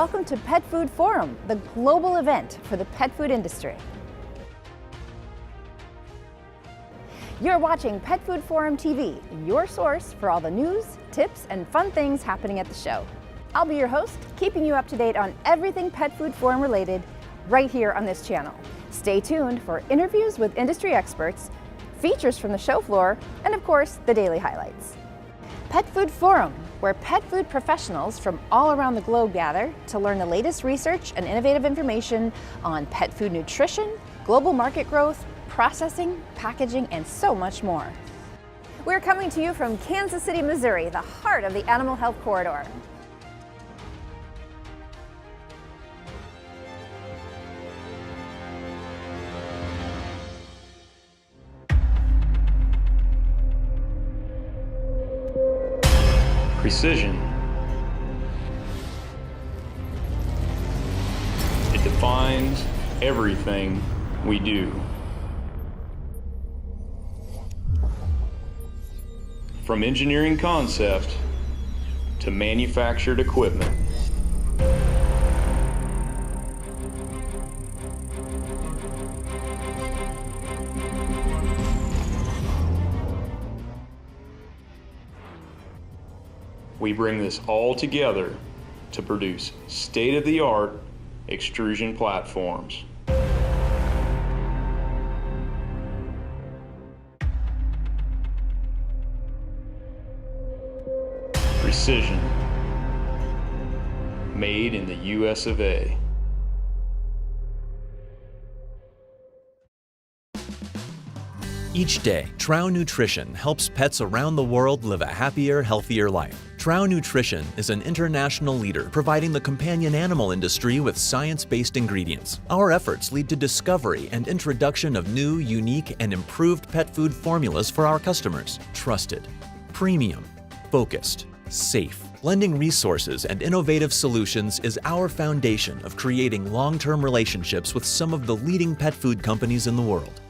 welcome to Pet Food Forum, the global event for the pet food industry. You're watching Pet Food Forum TV, your source for all the news, tips, and fun things happening at the show. I'll be your host, keeping you up to date on everything Pet Food Forum related right here on this channel. Stay tuned for interviews with industry experts, features from the show floor, and of course, the daily highlights. Pet Food Forum, where pet food professionals from all around the globe gather to learn the latest research and innovative information on pet food nutrition, global market growth, processing, packaging, and so much more. We're coming to you from Kansas City, Missouri, the heart of the animal health corridor. Precision. It defines everything we do. From engineering concept to manufactured equipment. We bring this all together to produce state-of-the-art extrusion platforms. Precision, made in the US of A. Each day, Trow Nutrition helps pets around the world live a happier, healthier life. Trow Nutrition is an international leader providing the companion animal industry with science-based ingredients. Our efforts lead to discovery and introduction of new, unique, and improved pet food formulas for our customers. Trusted, premium, focused, safe. Blending resources and innovative solutions is our foundation of creating long-term relationships with some of the leading pet food companies in the world.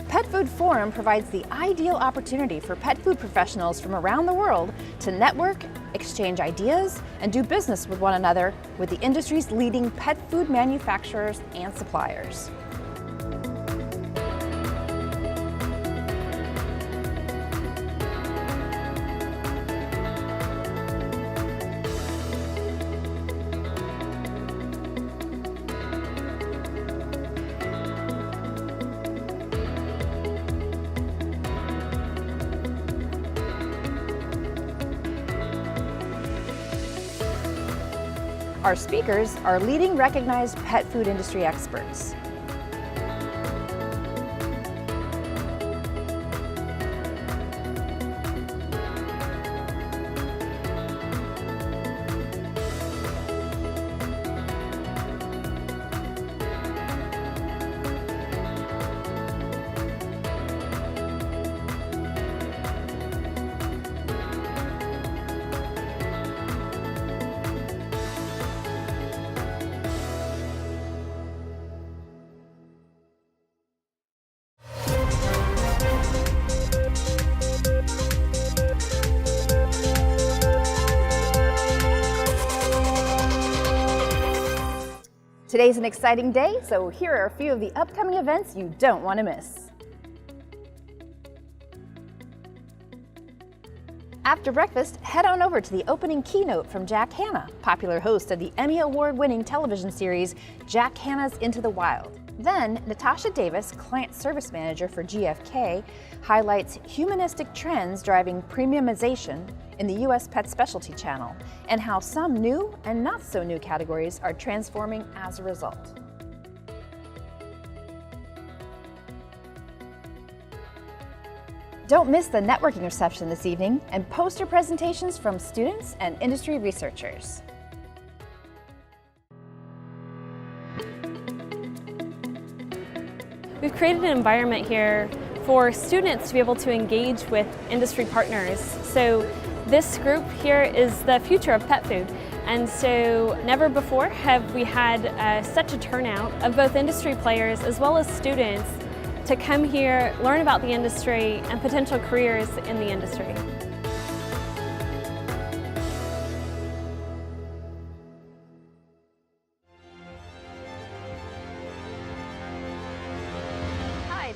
Pet Food Forum provides the ideal opportunity for pet food professionals from around the world to network, exchange ideas, and do business with one another with the industry's leading pet food manufacturers and suppliers. Our speakers are leading recognized pet food industry experts. Today's an exciting day, so here are a few of the upcoming events you don't want to miss. After breakfast, head on over to the opening keynote from Jack Hanna, popular host of the Emmy Award-winning television series Jack Hanna's Into the Wild. Then, Natasha Davis, Client Service Manager for GfK, highlights humanistic trends driving premiumization in the U.S. pet specialty channel and how some new and not so new categories are transforming as a result. Don't miss the networking reception this evening and poster presentations from students and industry researchers. We've created an environment here for students to be able to engage with industry partners. So this group here is the future of pet food. And so never before have we had such a turnout of both industry players as well as students to come here, learn about the industry and potential careers in the industry.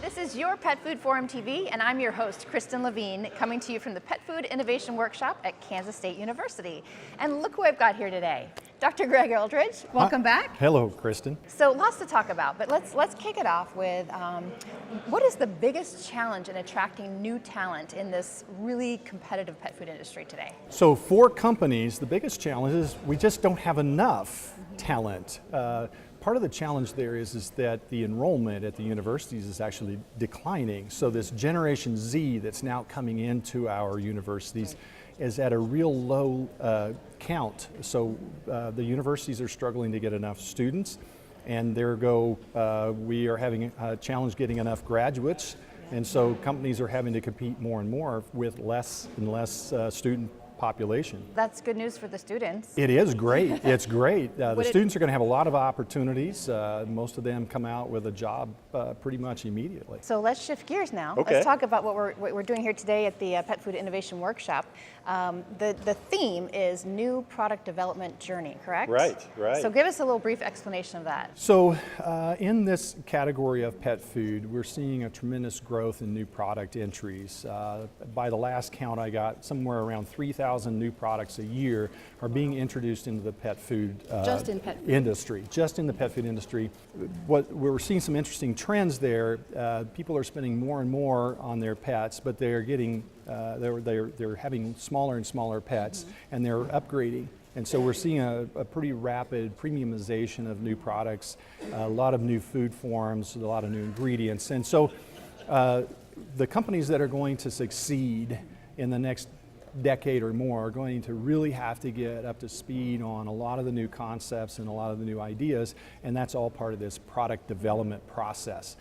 This is your Pet Food Forum TV, and I'm your host, Kristen Levine, coming to you from the Pet Food Innovation Workshop at Kansas State University. And look who I've got here today. Dr. Greg Eldridge, welcome back. Hello, Kristen. So lots to talk about, but let's kick it off with what is the biggest challenge in attracting new talent in this really competitive pet food industry today? So for companies, the biggest challenge is we just don't have enough talent. Part of the challenge there is that the enrollment at the universities is actually declining. So this Generation Z that's now coming into our universities is at a real low count. So the universities are struggling to get enough students, and we are having a challenge getting enough graduates, and so companies are having to compete more and more with less and less student population. That's good news for the students. It is great. It's great. The students are going to have a lot of opportunities. Most of them come out with a job pretty much immediately. So let's shift gears now. Okay. Let's talk about what we're doing here today at the Pet Food Innovation Workshop. The theme is new product development journey, correct? Right. So give us a little brief explanation of that. So in this category of pet food, we're seeing a tremendous growth in new product entries. By the last count I got, somewhere around 3,000 new products a year are being introduced into the pet food industry. Just in the pet food industry. We're seeing some interesting trends there. People are spending more and more on their pets, but they're getting they're having smaller and smaller pets, and they're upgrading. And so we're seeing a pretty rapid premiumization of new products, a lot of new food forms, a lot of new ingredients. And so the companies that are going to succeed in the next decade or more are going to really have to get up to speed on a lot of the new concepts and a lot of the new ideas, and that's all part of this product development process.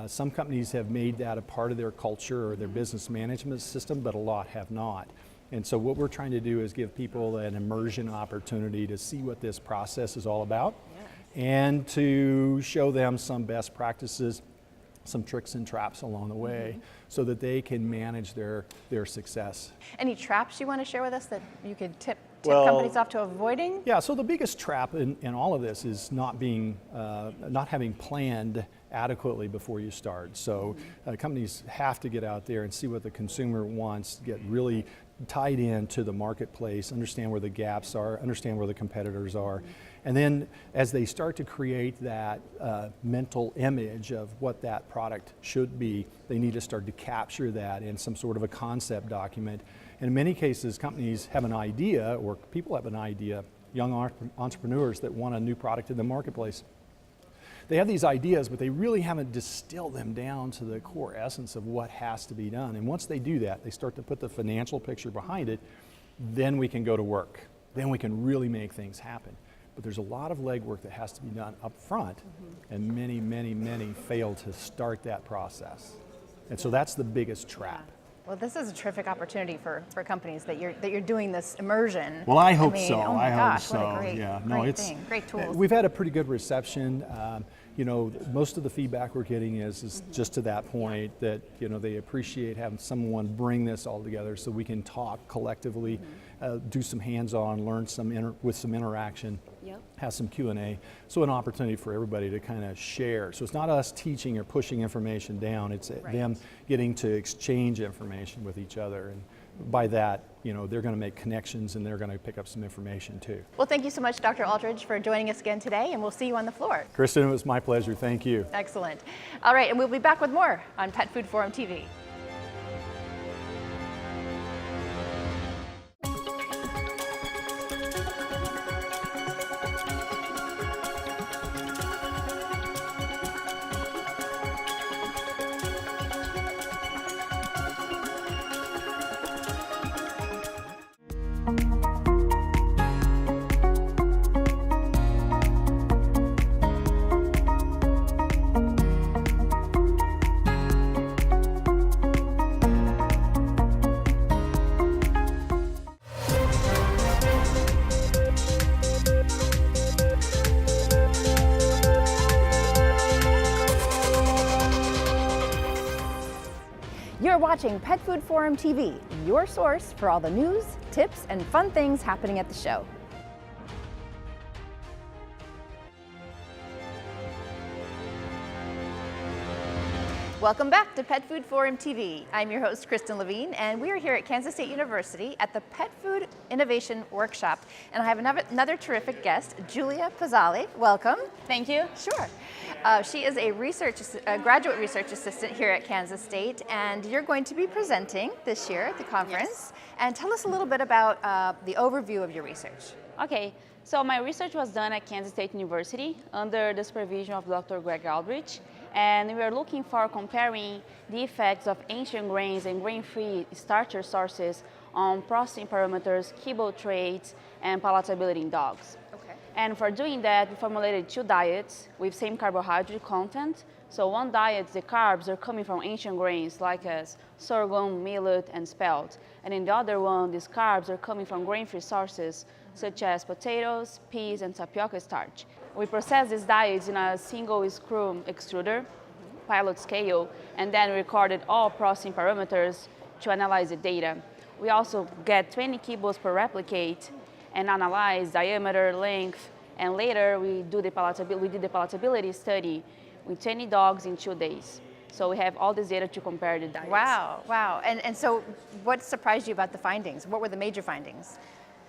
Some companies have made that a part of their culture or their business management system, but a lot have not. And so what we're trying to do is give people an immersion opportunity to see what this process is all about, and to show them some best practices, some tricks and traps along the way, so that they can manage their success. Any traps you want to share with us that you could tip companies off to avoiding? Yeah, so the biggest trap in all of this is not having planned adequately before you start. So companies have to get out there and see what the consumer wants, get really tied in to the marketplace, understand where the gaps are, understand where the competitors are. And then as they start to create that mental image of what that product should be, they need to start to capture that in some sort of a concept document. And in many cases, companies have an idea, or people have an idea, young entrepreneurs that want a new product in the marketplace. They have these ideas, but they really haven't distilled them down to the core essence of what has to be done. And once they do that, they start to put the financial picture behind it, then we can go to work. Then we can really make things happen. But there's a lot of legwork that has to be done up front, and many fail to start that process. And so that's the biggest trap. Well, this is a terrific opportunity for companies that you're doing this immersion. Well, I hope so. Oh my gosh, what a great thing, great tools. We've had a pretty good reception. Most of the feedback we're getting is just to that point that they appreciate having someone bring this all together so we can talk collectively, do some hands-on, learn with some interaction. Have some Q&A, so an opportunity for everybody to kind of share. So it's not us teaching or pushing information down, it's them getting to exchange information with each other. And by that, they're going to make connections and they're going to pick up some information too. Well, thank you so much, Dr. Aldridge, for joining us again today, and we'll see you on the floor. Kristen, it was my pleasure. Thank you. Excellent. All right, and we'll be back with more on Pet Food Forum TV. You're watching Pet Food Forum TV, your source for all the news, tips, and fun things happening at the show. Welcome back to Pet Food Forum TV. I'm your host, Kristen Levine, and we are here at Kansas State University at the Pet Food Innovation Workshop. And I have another terrific guest, Julia Pizzali. Welcome. Thank you. Sure. She is a graduate research assistant here at Kansas State, and you're going to be presenting this year at the conference. Yes. And tell us a little bit about the overview of your research. Okay, so my research was done at Kansas State University under the supervision of Dr. Greg Aldrich, and we are looking for comparing the effects of ancient grains and grain-free starter sources on processing parameters, kibble traits, and palatability in dogs. Okay. And for doing that, we formulated 2 diets with same carbohydrate content. So one diet, the carbs are coming from ancient grains like as sorghum, millet, and spelt. And in the other one, these carbs are coming from grain-free sources such as potatoes, peas, and tapioca starch. We process these diets in a single screw extruder, pilot scale, and then recorded all processing parameters to analyze the data. We also get 20 kibbles per replicate and analyze diameter, length, and later we did the palatability study with 20 dogs in 2 days. So we have all this data to compare the diets. Wow, wow. And so what surprised you about the findings? What were the major findings?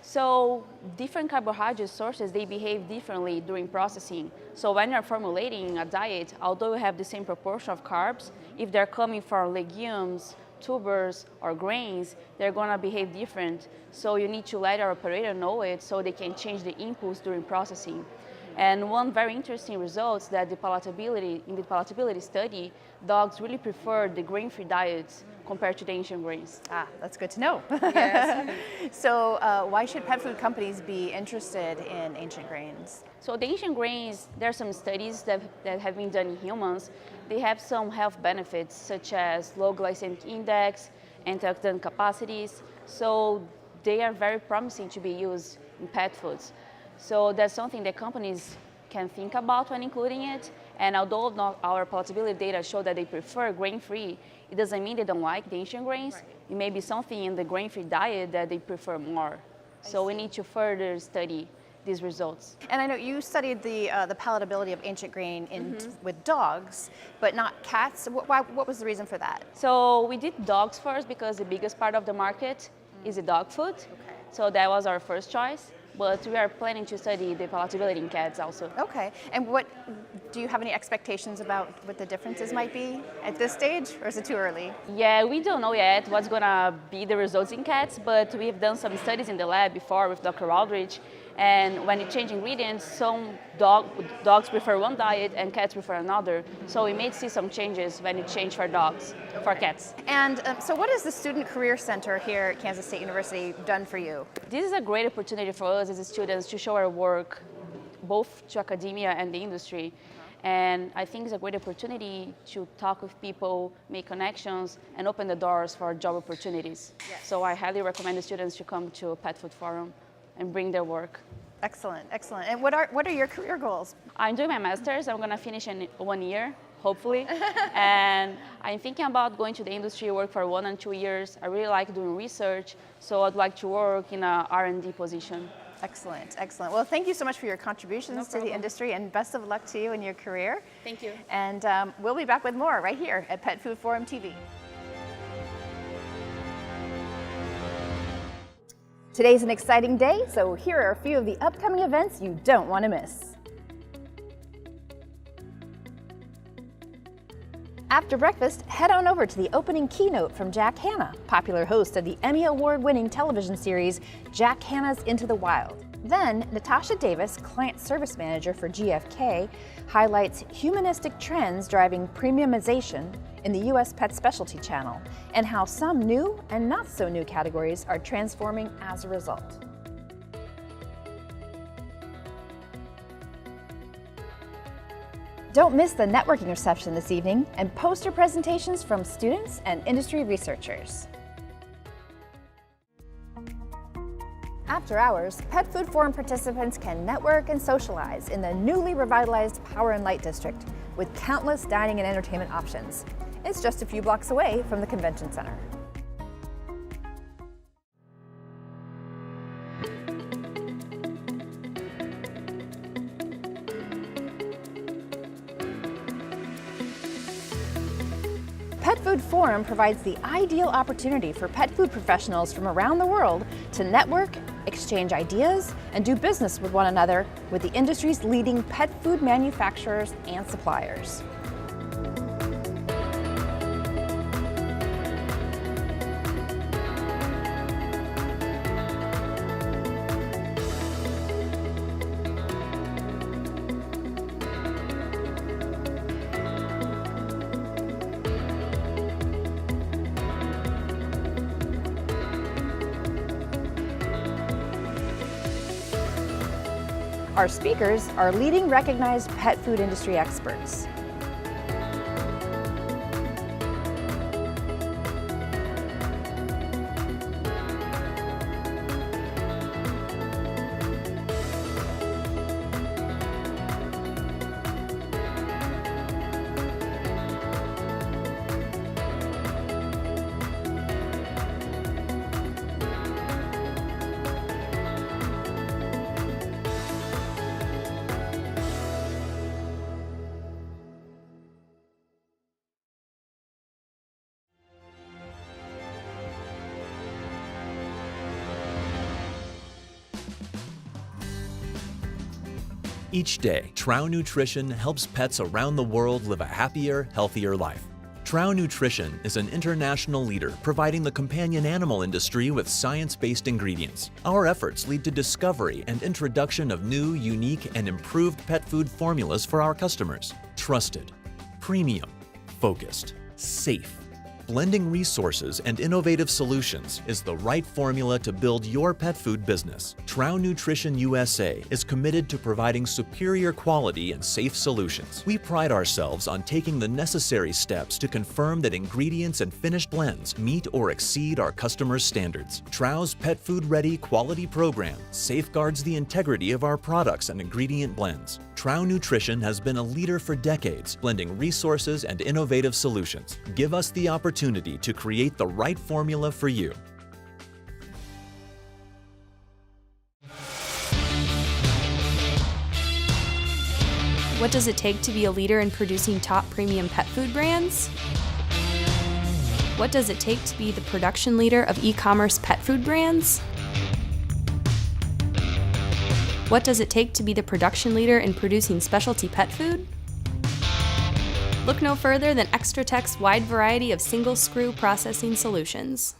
So different carbohydrate sources, they behave differently during processing. So when you're formulating a diet, although you have the same proportion of carbs, if they're coming from legumes, tubers, or grains, they're gonna behave different. So you need to let your operator know it so they can change the inputs during processing. And one very interesting result is that in the palatability study, dogs really prefer the grain-free diets compared to the ancient grains. Ah, that's good to know. Yes. So why should pet food companies be interested in ancient grains? So the ancient grains, there are some studies that have been done in humans. They have some health benefits such as low glycemic index, antioxidant capacities. So they are very promising to be used in pet foods. So that's something that companies can think about when including it. And although our palatability data show that they prefer grain-free, it doesn't mean they don't like the ancient grains. Right. It may be something in the grain-free diet that they prefer more. So we need to further study these results. And I know you studied the palatability of ancient grain with dogs, but not cats. What was the reason for that? So we did dogs first because the biggest part of the market is the dog food. Okay. So that was our first choice. But we are planning to study the palatability in cats also. Okay, and do you have any expectations about what the differences might be at this stage, or is it too early? Yeah, we don't know yet what's gonna be the results in cats, but we've done some studies in the lab before with Dr. Aldrich, and when you change ingredients, some dogs prefer one diet and cats prefer another. So we may see some changes when you change for cats. And so what has the Student Career Center here at Kansas State University done for you? This is a great opportunity for us as students to show our work both to academia and the industry. And I think it's a great opportunity to talk with people, make connections, and open the doors for job opportunities. Yes. So I highly recommend the students to come to Pet Food Forum and bring their work. Excellent, excellent. And what are your career goals? I'm doing my master's. I'm going to finish in 1 year, hopefully. And I'm thinking about going to the industry, work for 1 and 2 years. I really like doing research, so I'd like to work in a R&D position. Excellent, excellent. Well, thank you so much for your contributions to the industry, and best of luck to you in your career. Thank you. And we'll be back with more right here at Pet Food Forum TV. Today's an exciting day, so here are a few of the upcoming events you don't want to miss. After breakfast, head on over to the opening keynote from Jack Hanna, popular host of the Emmy Award-winning television series Jack Hanna's Into the Wild. Then, Natasha Davis, Client Service Manager for GFK, highlights humanistic trends driving premiumization in the U.S. pet specialty channel, and how some new and not so new categories are transforming as a result. Don't miss the networking reception this evening and poster presentations from students and industry researchers. After hours, Pet Food Forum participants can network and socialize in the newly revitalized Power and Light District with countless dining and entertainment options. It's just a few blocks away from the convention center. Pet Food Forum provides the ideal opportunity for pet food professionals from around the world to network, exchange ideas, and do business with one another with the industry's leading pet food manufacturers and suppliers. Our speakers are leading recognized pet food industry experts. Each day, Trow Nutrition helps pets around the world live a happier, healthier life. Trow Nutrition is an international leader providing the companion animal industry with science-based ingredients. Our efforts lead to discovery and introduction of new, unique, and improved pet food formulas for our customers. Trusted, premium, focused, safe. Blending resources and innovative solutions is the right formula to build your pet food business. Trow Nutrition USA is committed to providing superior quality and safe solutions. We pride ourselves on taking the necessary steps to confirm that ingredients and finished blends meet or exceed our customers' standards. Trow's Pet Food Ready quality program safeguards the integrity of our products and ingredient blends. Trow Nutrition has been a leader for decades, blending resources and innovative solutions. Give us the opportunity to create the right formula for you. What does it take to be a leader in producing top premium pet food brands? What does it take to be the production leader of e-commerce pet food brands? What does it take to be the production leader in producing specialty pet food? Look no further than Extra Tech's wide variety of single screw processing solutions.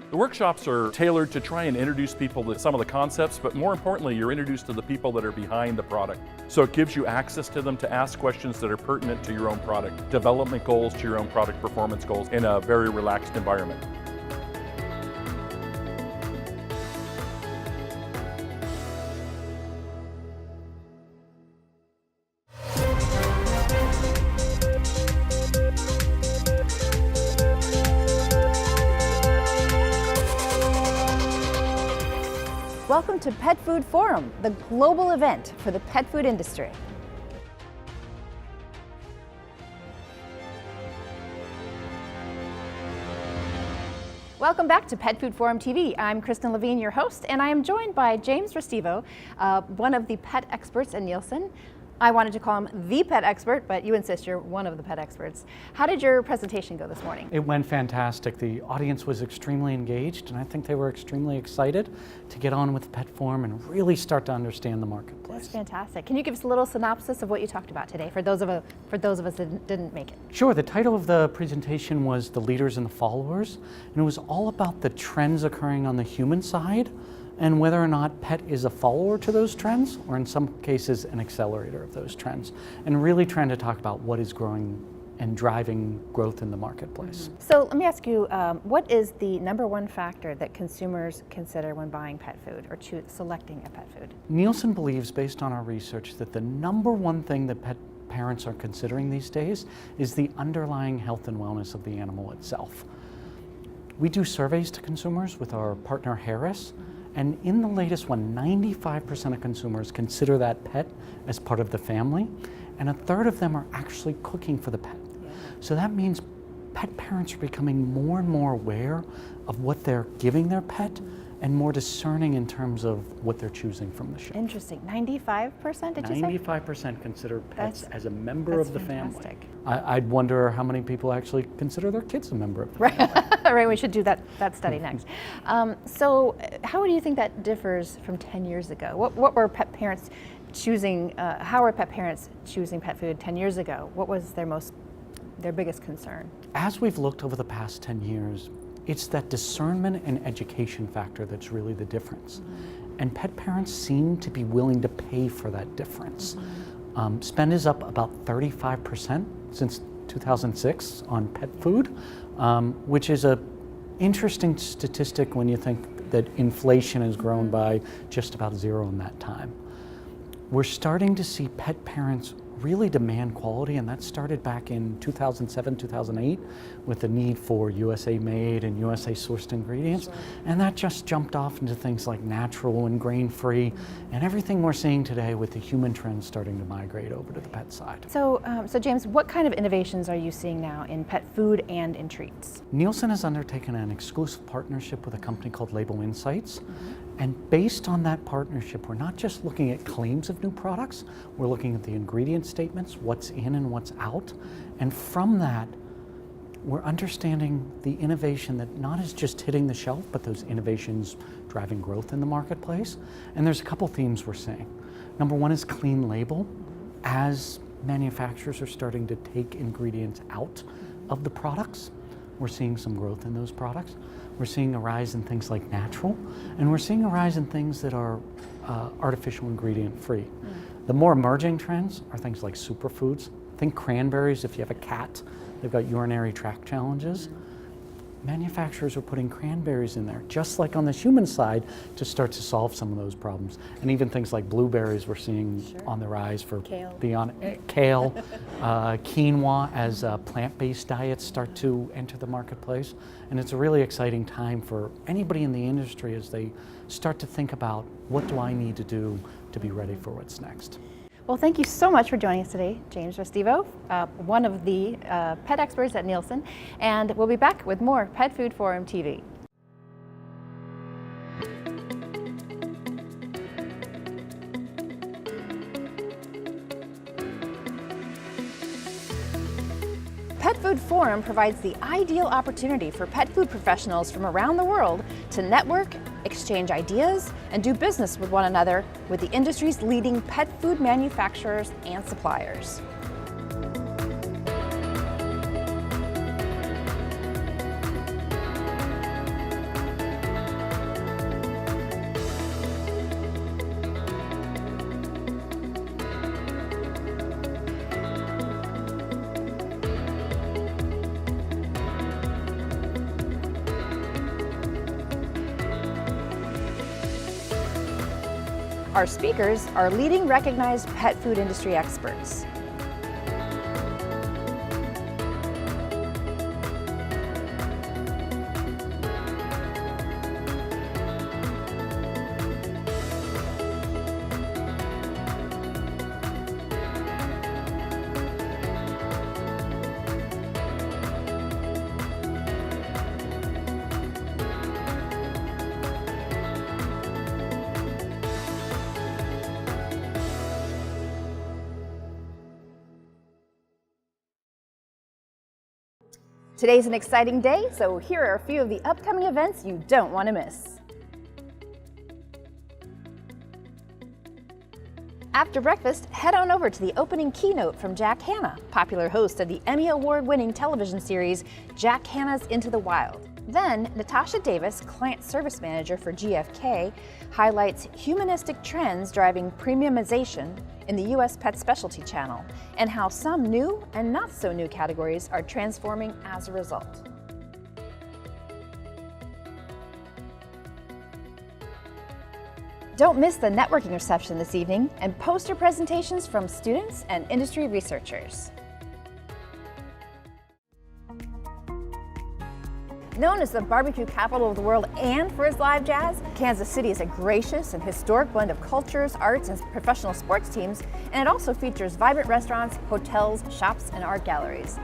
The workshops are tailored to try and introduce people to some of the concepts, but more importantly, you're introduced to the people that are behind the product. So it gives you access to them to ask questions that are pertinent to your own product, development goals to your own product performance goals in a very relaxed environment. Welcome to Pet Food Forum, the global event for the pet food industry. Welcome back to Pet Food Forum TV. I'm Kristen Levine, your host, and I am joined by James Restivo, one of the pet experts in Nielsen. I wanted to call him the pet expert, but you insist you're one of the pet experts. How did your presentation go this morning? It went fantastic. The audience was extremely engaged, and I think they were extremely excited to get on with Pet Forum and really start to understand the marketplace. That's fantastic. Can you give us a little synopsis of what you talked about today for those of us that didn't make it? Sure. The title of the presentation was The Leaders and the Followers, and it was all about the trends occurring on the human side and whether or not pet is a follower to those trends, or in some cases an accelerator of those trends, and really trying to talk about what is growing and driving growth in the marketplace. So let me ask you, what is the #1 factor that consumers consider when buying pet food or selecting a pet food? Nielsen believes, based on our research, that the #1 thing that pet parents are considering these days is the underlying health and wellness of the animal itself. We do surveys to consumers with our partner Harris, and in the latest one, 95% of consumers consider that pet as part of the family, and 1/3 of them are actually cooking for the pet. So that means pet parents are becoming more and more aware of what they're giving their pet and more discerning in terms of what they're choosing from the shelf. Interesting. 95%, did you say? 95% consider pets as a member of the fantastic. family. I'd wonder how many people actually consider their kids a member of the family. Right, we should do that study next. So how do you think that differs from 10 years ago? What were pet parents choosing, how were pet parents choosing pet food 10 years ago? What was their biggest concern? As we've looked over the past 10 years, it's that discernment and education factor that's really the difference. And pet parents seem to be willing to pay for that difference. Spend is up about 35% since 2006 on pet food, which is an interesting statistic when you think that inflation has grown by just about 0 in that time. We're starting to see pet parents really demand quality, and that started back in 2007, 2008 with the need for USA made and USA sourced ingredients. And that just jumped off into things like natural and grain-free and everything we're seeing today with the human trends starting to migrate over to the pet side. So, James, what kind of innovations are you seeing now in pet food and in treats? Nielsen has undertaken an exclusive partnership with a company called Label Insights. And based on that partnership, we're not just looking at claims of new products, we're looking at the ingredient statements, what's in and what's out. And from that, we're understanding the innovation that not is just hitting the shelf, but those innovations driving growth in the marketplace. And there's a couple themes we're seeing. #1 is clean label. As manufacturers are starting to take ingredients out of the products, we're seeing some growth in those products. We're seeing a rise in things like natural, and we're seeing a rise in things that are artificial ingredient free. The more emerging trends are things like superfoods. Think cranberries. If you have a cat, they've got urinary tract challenges. Manufacturers are putting cranberries in there, just like on the human side, to start to solve some of those problems. And even things like blueberries we're seeing on the rise for kale, quinoa as plant-based diets start to enter the marketplace. And it's a really exciting time for anybody in the industry as they start to think about, what do I need to do to be ready for what's next? Well, thank you so much for joining us today, James Restivo, one of the pet experts at Nielsen, and we'll be back with more Pet Food Forum TV. Pet Food Forum provides the ideal opportunity for pet food professionals from around the world to network, exchange ideas, and do business with one another with the industry's leading pet food manufacturers and suppliers. Our speakers are leading recognized pet food industry experts. Today's an exciting day, so here are a few of the upcoming events you don't want to miss. After breakfast, head on over to the opening keynote from Jack Hanna, popular host of the Emmy Award-winning television series Jack Hanna's Into the Wild. Then, Natasha Davis, Client Service Manager for GFK, highlights humanistic trends driving premiumization in the U.S. pet specialty channel and how some new and not so new categories are transforming as a result. Don't miss the networking reception this evening and poster presentations from students and industry researchers. Known as the barbecue capital of the world and for its live jazz, Kansas City is a gracious and historic blend of cultures, arts, and professional sports teams, and it also features vibrant restaurants, hotels, shops, and art galleries.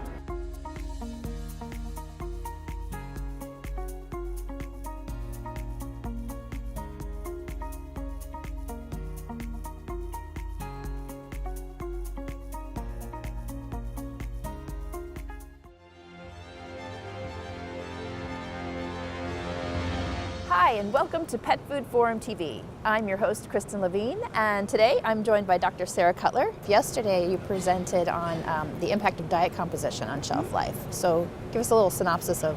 Hi, and welcome to Pet Food Forum TV. I'm your host, Kristen Levine, and today I'm joined by Dr. Sarah Cutler. Yesterday you presented on the impact of diet composition on shelf life. So give us a little synopsis of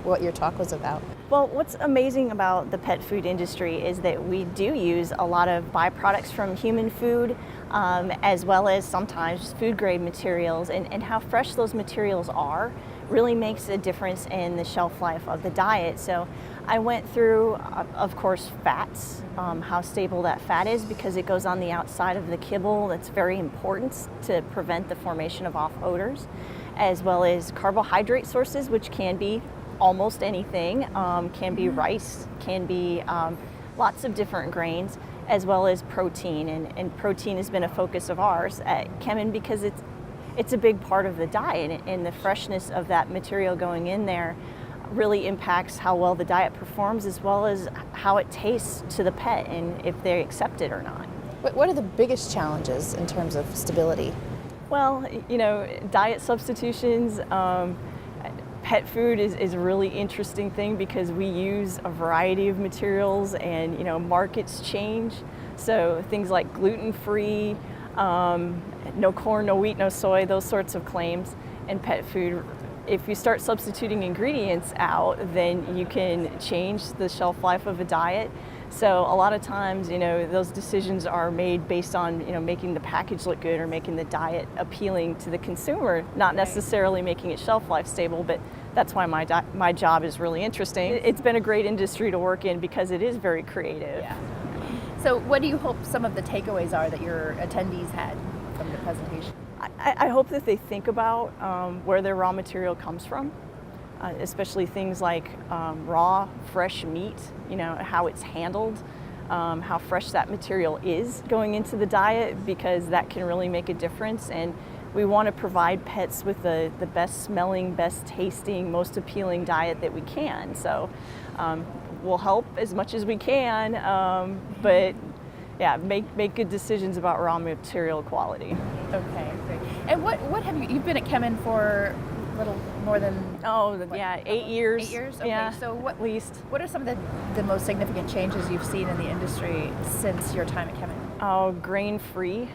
what your talk was about. Well, what's amazing about the pet food industry is that we do use a lot of byproducts from human food, as well as sometimes food grade materials, and how fresh those materials are really makes a difference in the shelf life of the diet. So I went through, of course, fats, how stable that fat is because it goes on the outside of the kibble. That's very important to prevent the formation of off odors, as well as carbohydrate sources, which can be almost anything, can be rice, can be lots of different grains, as well as protein. And protein has been a focus of ours at Kemin because it's a big part of the diet, and the freshness of that material going in there really impacts how well the diet performs, as well as how it tastes to the pet and if they accept it or not. What are the biggest challenges in terms of stability? Well, you know, diet substitutions, pet food is a really interesting thing because we use a variety of materials and, you know, markets change. So things like gluten-free, no corn, no wheat, no soy, those sorts of claims in pet food. If you start substituting ingredients out, then you can change the shelf life of a diet. So a lot of times, you know, those decisions are made based on, you know, making the package look good or making the diet appealing to the consumer, not necessarily making it shelf life stable, but that's why my job is really interesting. It's been a great industry to work in because it is very creative. Yeah. So what do you hope some of the takeaways are that your attendees had from the presentation? I hope that they think about where their raw material comes from, especially things like raw, fresh meat, you know, how it's handled, how fresh that material is going into the diet, because that can really make a difference. And we want to provide pets with the best smelling, best tasting, most appealing diet that we can. So we'll help as much as we can, but yeah, make good decisions about raw material quality. Okay, great. And what have you've been at Kemin for a little more than 8 years. 8 years? Okay. Yeah, So at least. what are some of the most significant changes you've seen in the industry since your time at Kemin? Oh, grain-free,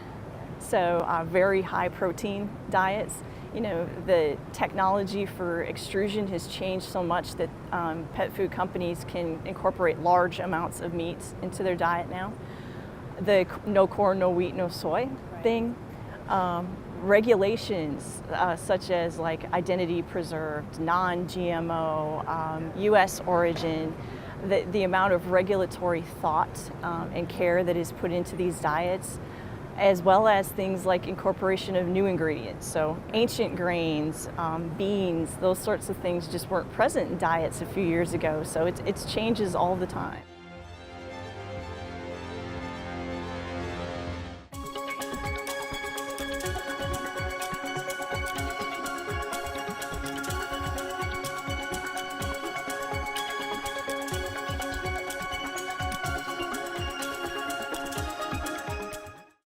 so very high protein diets. You know, the technology for extrusion has changed so much that pet food companies can incorporate large amounts of meats into their diet now. The no corn, no wheat, no soy thing. Regulations such as like identity preserved, non-GMO, U.S. origin, the amount of regulatory thought and care that is put into these diets, as well as things like incorporation of new ingredients. So ancient grains, beans, those sorts of things just weren't present in diets a few years ago. So it changes all the time.